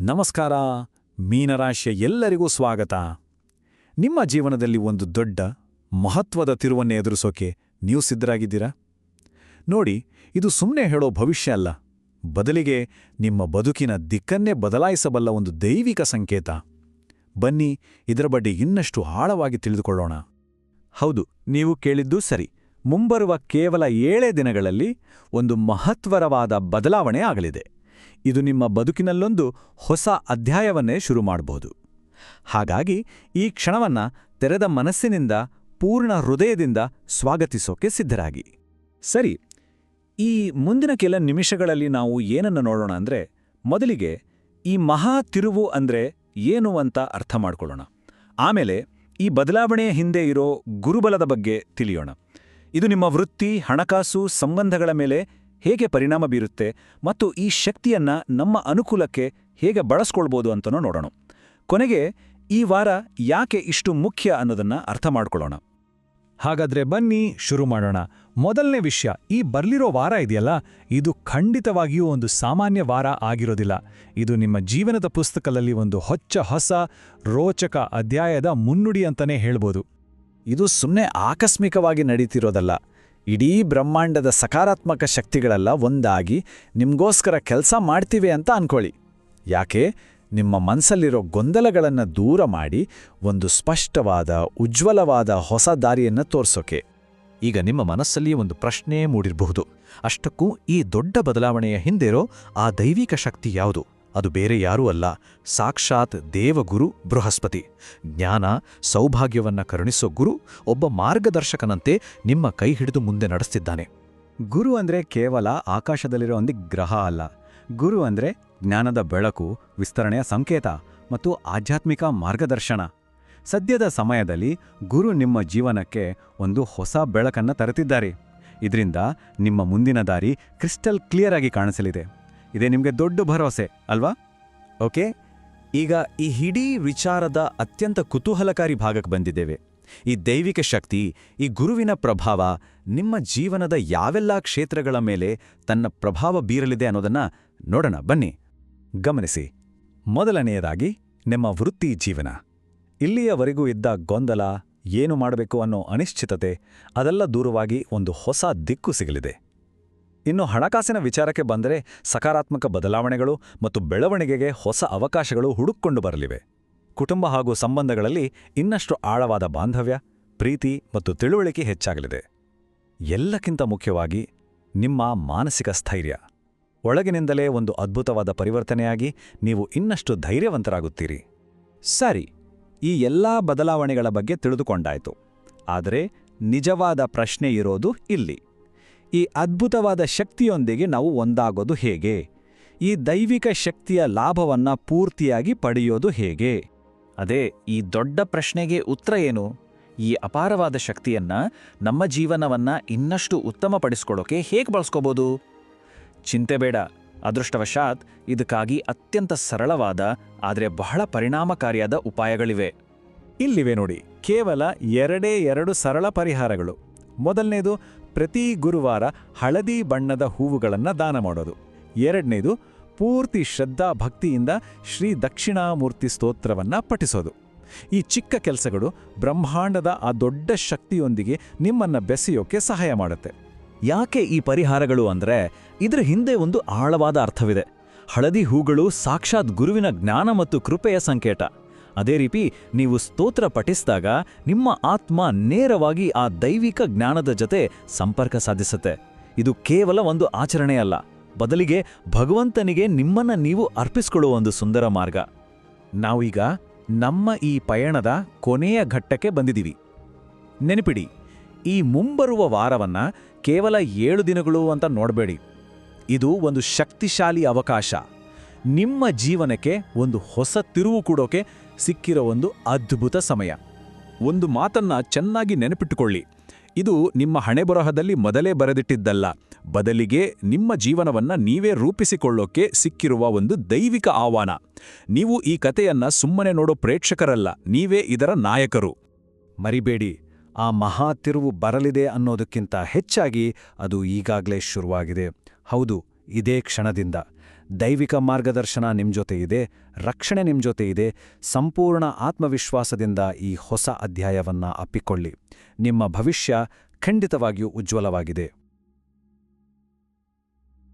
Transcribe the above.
ನಮಸ್ಕಾರ. ಮೀನರಾಶಿಯ ಎಲ್ಲರಿಗೂ ಸ್ವಾಗತ. ನಿಮ್ಮ ಜೀವನದಲ್ಲಿ ಒಂದು ದೊಡ್ಡ ಮಹತ್ವದ ತಿರುವನ್ನೇ ಎದುರಿಸೋಕೆ ನೀವು ಸಿದ್ಧರಾಗಿದ್ದೀರಾ? ನೋಡಿ, ಇದು ಸುಮ್ಮನೆ ಹೇಳೋ ಭವಿಷ್ಯ ಅಲ್ಲ, ಬದಲಿಗೆ ನಿಮ್ಮ ಬದುಕಿನ ದಿಕ್ಕನ್ನೇ ಬದಲಾಯಿಸಬಲ್ಲ ಒಂದು ದೈವಿಕ ಸಂಕೇತ. ಬನ್ನಿ, ಇದರ ಬಗ್ಗೆ ಇನ್ನಷ್ಟು ಆಳವಾಗಿ ತಿಳಿದುಕೊಳ್ಳೋಣ. ಹೌದು, ನೀವು ಕೇಳಿದ್ದು ಸರಿ. ಮುಂಬರುವ ಕೇವಲ 7 ದಿನಗಳಲ್ಲಿ ಒಂದು ಮಹತ್ವರವಾದ ಬದಲಾವಣೆ ಆಗಲಿದೆ. ಇದು ನಿಮ್ಮ ಬದುಕಿನಲ್ಲೊಂದು ಹೊಸ ಅಧ್ಯಾಯವನ್ನೇ ಶುರು ಮಾಡಬಹುದು. ಹಾಗಾಗಿ ಈ ಕ್ಷಣವನ್ನ ತೆರೆದ ಮನಸ್ಸಿನಿಂದ, ಪೂರ್ಣ ಹೃದಯದಿಂದ ಸ್ವಾಗತಿಸೋಕೆ ಸಿದ್ಧರಾಗಿ. ಸರಿ, ಈ ಮುಂದಿನ ಕೆಲ ನಿಮಿಷಗಳಲ್ಲಿ ನಾವು ಏನನ್ನು ನೋಡೋಣ ಅಂದ್ರೆ, ಮೊದಲಿಗೆ ಈ ಮಹಾ ತಿರುವು ಅಂದ್ರೆ ಏನು ಅಂತ ಅರ್ಥ ಮಾಡ್ಕೊಳ್ಳೋಣ. ಆಮೇಲೆ ಈ ಬದಲಾವಣೆಯ ಹಿಂದೆ ಇರೋ ಗುರುಬಲದ ಬಗ್ಗೆ ತಿಳಿಯೋಣ. ಇದು ನಿಮ್ಮ ವೃತ್ತಿ, ಹಣಕಾಸು, ಸಂಬಂಧಗಳ ಮೇಲೆ ಹೇಗೆ ಪರಿಣಾಮ ಬೀರುತ್ತೆ ಮತ್ತು ಈ ಶಕ್ತಿಯನ್ನ ನಮ್ಮ ಅನುಕೂಲಕ್ಕೆ ಹೇಗೆ ಬಳಸ್ಕೊಳ್ಬೋದು ಅಂತನೂ ನೋಡೋಣ. ಕೊನೆಗೆ ಈ ವಾರ ಯಾಕೆ ಇಷ್ಟು ಮುಖ್ಯ ಅನ್ನೋದನ್ನ ಅರ್ಥ ಮಾಡ್ಕೊಳ್ಳೋಣ. ಹಾಗಾದ್ರೆ ಬನ್ನಿ ಶುರು ಮಾಡೋಣ. ಮೊದಲನೇ ವಿಷಯ, ಈ ಬರ್ಲಿರೋ ವಾರ ಇದೆಯಲ್ಲ, ಇದು ಖಂಡಿತವಾಗಿಯೂ ಒಂದು ಸಾಮಾನ್ಯ ವಾರ ಆಗಿರೋದಿಲ್ಲ. ಇದು ನಿಮ್ಮ ಜೀವನದ ಪುಸ್ತಕದಲ್ಲಿ ಒಂದು ಹೊಸ ರೋಚಕ ಅಧ್ಯಾಯದ ಮುನ್ನುಡಿ ಅಂತಾನೆ ಹೇಳ್ಬೋದು. ಇದು ಸುಮ್ಮನೆ ಆಕಸ್ಮಿಕವಾಗಿ ನಡೀತಿರೋದಲ್ಲ. ಇಡೀ ಬ್ರಹ್ಮಾಂಡದ ಸಕಾರಾತ್ಮಕ ಶಕ್ತಿಗಳೆಲ್ಲ ಒಂದಾಗಿ ನಿಮ್ಗೋಸ್ಕರ ಕೆಲಸ ಮಾಡ್ತಿವೆ ಅಂತ ಅನ್ಕೊಳ್ಳಿ. ಯಾಕೆ? ನಿಮ್ಮ ಮನಸ್ಸಲ್ಲಿರೋ ಗೊಂದಲಗಳನ್ನು ದೂರ ಮಾಡಿ ಒಂದು ಸ್ಪಷ್ಟವಾದ, ಉಜ್ವಲವಾದ ಹೊಸ ದಾರಿಯನ್ನು ತೋರ್ಸೋಕೆ. ಈಗ ನಿಮ್ಮ ಮನಸ್ಸಲ್ಲಿ ಒಂದು ಪ್ರಶ್ನೆ ಮೂಡಿರಬಹುದು. ಅಷ್ಟಕ್ಕೂ ಈ ದೊಡ್ಡ ಬದಲಾವಣೆಯ ಹಿಂದಿರೋ ಆ ದೈವಿಕ ಶಕ್ತಿ ಯಾವುದು? ಅದು ಬೇರೆ ಯಾರೂ ಅಲ್ಲ, ಸಾಕ್ಷಾತ್ ದೇವಗುರು ಬೃಹಸ್ಪತಿ. ಜ್ಞಾನ, ಸೌಭಾಗ್ಯವನ್ನ ಕರುಣಿಸೋ ಗುರು ಒಬ್ಬ ಮಾರ್ಗದರ್ಶಕನಂತೆ ನಿಮ್ಮ ಕೈ ಹಿಡಿದು ಮುಂದೆ ನಡೆಸ್ತಿದ್ದಾನೆ. ಗುರು ಅಂದ್ರೆ ಕೇವಲ ಆಕಾಶದಲ್ಲಿರೋ ಒಂದು ಗ್ರಹ ಅಲ್ಲ. ಗುರು ಅಂದ್ರೆ ಜ್ಞಾನದ ಬೆಳಕು, ವಿಸ್ತರಣೆಯ ಸಂಕೇತ ಮತ್ತು ಆಧ್ಯಾತ್ಮಿಕ ಮಾರ್ಗದರ್ಶನ. ಸದ್ಯದ ಸಮಯದಲ್ಲಿ ಗುರು ನಿಮ್ಮ ಜೀವನಕ್ಕೆ ಒಂದು ಹೊಸ ಬೆಳಕನ್ನು ತರುತ್ತಿದ್ದಾರೆ. ಇದರಿಂದ ನಿಮ್ಮ ಮುಂದಿನ ದಾರಿ ಕ್ರಿಸ್ಟಲ್ ಕ್ಲಿಯರ್ ಆಗಿ ಕಾಣಿಸಲಿದೆ. ಇದೇ ನಿಮಗೆ ದೊಡ್ಡ ಭರವಸೆ ಅಲ್ವಾ? ಓಕೆ, ಈಗ ಈ ಇಡೀ ವಿಚಾರದ ಅತ್ಯಂತ ಕುತೂಹಲಕಾರಿ ಭಾಗಕ್ಕೆ ಬಂದಿದ್ದೇವೆ. ಈ ದೈವಿಕ ಶಕ್ತಿ, ಈ ಗುರುವಿನ ಪ್ರಭಾವ ನಿಮ್ಮ ಜೀವನದ ಯಾವೆಲ್ಲ ಕ್ಷೇತ್ರಗಳ ಮೇಲೆ ತನ್ನ ಪ್ರಭಾವ ಬೀರಲಿದೆ ಅನ್ನೋದನ್ನ ನೋಡೋಣ. ಬನ್ನಿ. ಗಮನಿಸಿ, ಮೊದಲನೆಯದಾಗಿ ನಿಮ್ಮ ವೃತ್ತಿ ಜೀವನ. ಇಲ್ಲಿಯವರೆಗೂ ಇದ್ದ ಗೊಂದಲ, ಏನು ಮಾಡಬೇಕು ಅನ್ನೋ ಅನಿಶ್ಚಿತತೆ, ಅದೆಲ್ಲ ದೂರವಾಗಿ ಒಂದು ಹೊಸ ದಿಕ್ಕು ಸಿಗಲಿದೆ. ಇನ್ನು ಹಣಕಾಸಿನ ವಿಚಾರಕ್ಕೆ ಬಂದರೆ, ಸಕಾರಾತ್ಮಕ ಬದಲಾವಣೆಗಳು ಮತ್ತು ಬೆಳವಣಿಗೆಗೆ ಹೊಸ ಅವಕಾಶಗಳು ಹುಡುಕೊಂಡು ಬರಲಿವೆ. ಕುಟುಂಬ ಹಾಗೂ ಸಂಬಂಧಗಳಲ್ಲಿ ಇನ್ನಷ್ಟು ಆಳವಾದ ಬಾಂಧವ್ಯ, ಪ್ರೀತಿ ಮತ್ತು ತಿಳುವಳಿಕೆ ಹೆಚ್ಚಾಗಲಿದೆ. ಎಲ್ಲಕ್ಕಿಂತ ಮುಖ್ಯವಾಗಿ ನಿಮ್ಮ ಮಾನಸಿಕ ಸ್ಥೈರ್ಯ. ಒಳಗಿನಿಂದಲೇ ಒಂದು ಅದ್ಭುತವಾದ ಪರಿವರ್ತನೆಯಾಗಿ ನೀವು ಇನ್ನಷ್ಟು ಧೈರ್ಯವಂತರಾಗುತ್ತೀರಿ. ಸರಿ, ಈ ಎಲ್ಲಾ ಬದಲಾವಣೆಗಳ ಬಗ್ಗೆ ತಿಳಿದುಕೊಂಡಾಯ್ತು. ಆದರೆ ನಿಜವಾದ ಪ್ರಶ್ನೆ ಇರೋದು ಇಲ್ಲಿ. ಈ ಅದ್ಭುತವಾದ ಶಕ್ತಿಯೊಂದಿಗೆ ನಾವು ಒಂದಾಗೋದು ಹೇಗೆ? ಈ ದೈವಿಕ ಶಕ್ತಿಯ ಲಾಭವನ್ನ ಪೂರ್ತಿಯಾಗಿ ಪಡೆಯೋದು ಹೇಗೆ? ಅದೇ ಈ ದೊಡ್ಡ ಪ್ರಶ್ನೆಗೆ ಉತ್ತರ ಏನು? ಈ ಅಪಾರವಾದ ಶಕ್ತಿಯನ್ನ ನಮ್ಮ ಜೀವನವನ್ನ ಇನ್ನಷ್ಟು ಉತ್ತಮಪಡಿಸ್ಕೊಳ್ಳೋಕೆ ಹೇಗೆ ಬಳಸ್ಕೋಬೋದು? ಚಿಂತೆ ಬೇಡ. ಅದೃಷ್ಟವಶಾತ್ ಇದಕ್ಕಾಗಿ ಅತ್ಯಂತ ಸರಳವಾದ ಆದರೆ ಬಹಳ ಪರಿಣಾಮಕಾರಿಯಾದ ಉಪಾಯಗಳಿವೆ. ಇಲ್ಲಿವೆ ನೋಡಿ, ಕೇವಲ 2 ಸರಳ ಪರಿಹಾರಗಳು. ಮೊದಲನೇದು, ಪ್ರತಿ ಗುರುವಾರ ಹಳದಿ ಬಣ್ಣದ ಹೂವುಗಳನ್ನು ದಾನ ಮಾಡೋದು. ಎರಡನೇದು, ಪೂರ್ತಿ ಶ್ರದ್ಧಾ ಭಕ್ತಿಯಿಂದ ಶ್ರೀ ದಕ್ಷಿಣಾಮೂರ್ತಿ ಸ್ತೋತ್ರವನ್ನ ಪಠಿಸೋದು. ಈ ಚಿಕ್ಕ ಕೆಲಸಗಳು ಬ್ರಹ್ಮಾಂಡದ ಆ ದೊಡ್ಡ ಶಕ್ತಿಯೊಂದಿಗೆ ನಿಮ್ಮನ್ನ ಬೆಸೆಯೋಕೆ ಸಹಾಯ ಮಾಡುತ್ತೆ. ಯಾಕೆ ಈ ಪರಿಹಾರಗಳು ಅಂದ್ರೆ, ಇದರ ಹಿಂದೆ ಒಂದು ಆಳವಾದ ಅರ್ಥವಿದೆ. ಹಳದಿ ಹೂಗಳು ಸಾಕ್ಷಾತ್ ಗುರುವಿನ ಜ್ಞಾನ ಮತ್ತು ಕೃಪೆಯ ಸಂಕೇತ. ಅದೇ ರೀತಿ ನೀವು ಸ್ತೋತ್ರ ಪಠಿಸಿದಾಗ ನಿಮ್ಮ ಆತ್ಮ ನೇರವಾಗಿ ಆ ದೈವಿಕ ಜ್ಞಾನದ ಜೊತೆ ಸಂಪರ್ಕ ಸಾಧಿಸುತ್ತೆ. ಇದು ಕೇವಲ ಒಂದು ಆಚರಣೆಯಲ್ಲ, ಬದಲಿಗೆ ಭಗವಂತನಿಗೆ ನಿಮ್ಮನ್ನ ನೀವು ಅರ್ಪಿಸಿಕೊಳ್ಳುವ ಒಂದು ಸುಂದರ ಮಾರ್ಗ. ನಾವೀಗ ನಮ್ಮ ಈ ಪಯಣದ ಕೊನೆಯ ಘಟ್ಟಕ್ಕೆ ಬಂದಿದ್ದೀವಿ. ನೆನಪಿಡಿ, ಈ ಮುಂಬರುವ ವಾರವನ್ನ ಕೇವಲ 7 ದಿನಗಳು ಅಂತ ನೋಡಬೇಡಿ. ಇದು ಒಂದು ಶಕ್ತಿಶಾಲಿ ಅವಕಾಶ. ನಿಮ್ಮ ಜೀವನಕ್ಕೆ ಒಂದು ಹೊಸ ತಿರುವು ಕೊಡೋಕೆ ಸಿಕ್ಕಿರೋ ಒಂದು ಅದ್ಭುತ ಸಮಯ. ಒಂದು ಮಾತನ್ನ ಚೆನ್ನಾಗಿ ನೆನಪಿಟ್ಟುಕೊಳ್ಳಿ, ಇದು ನಿಮ್ಮ ಹಣೆಬರಹದಲ್ಲಿ ಮೊದಲೇ ಬರೆದಿಟ್ಟಿದ್ದಲ್ಲ, ಬದಲಿಗೆ ನಿಮ್ಮ ಜೀವನವನ್ನ ನೀವೇ ರೂಪಿಸಿಕೊಳ್ಳೋಕೆ ಸಿಕ್ಕಿರುವ ಒಂದು ದೈವಿಕ ಆಹ್ವಾನ. ನೀವು ಈ ಕಥೆಯನ್ನ ಸುಮ್ಮನೆ ನೋಡೋ ಪ್ರೇಕ್ಷಕರಲ್ಲ, ನೀವೇ ಇದರ ನಾಯಕರು. ಮರಿಬೇಡಿ, ಆ ಮಹಾ ತಿರುವು ಬರಲಿದೆ ಅನ್ನೋದಕ್ಕಿಂತ ಹೆಚ್ಚಾಗಿ ಅದು ಈಗಾಗಲೇ ಶುರುವಾಗಿದೆ. ಹೌದು, ಇದೇ ಕ್ಷಣದಿಂದ ದೈವಿಕ ಮಾರ್ಗದರ್ಶನ ನಿಮ್ಮ ಜೊತೆ ಇದೆ, ರಕ್ಷಣೆ ನಿಮ್ಮ ಜೊತೆ ಇದೆ. ಸಂಪೂರ್ಣ ಆತ್ಮವಿಶ್ವಾಸದಿಂದ ಈ ಹೊಸ ಅಧ್ಯಾಯವನ್ನ ಅಪ್ಪಿಕೊಳ್ಳಿ. ನಿಮ್ಮ ಭವಿಷ್ಯ ಖಂಡಿತವಾಗಿಯೂ ಉಜ್ವಲವಾಗಿದೆ.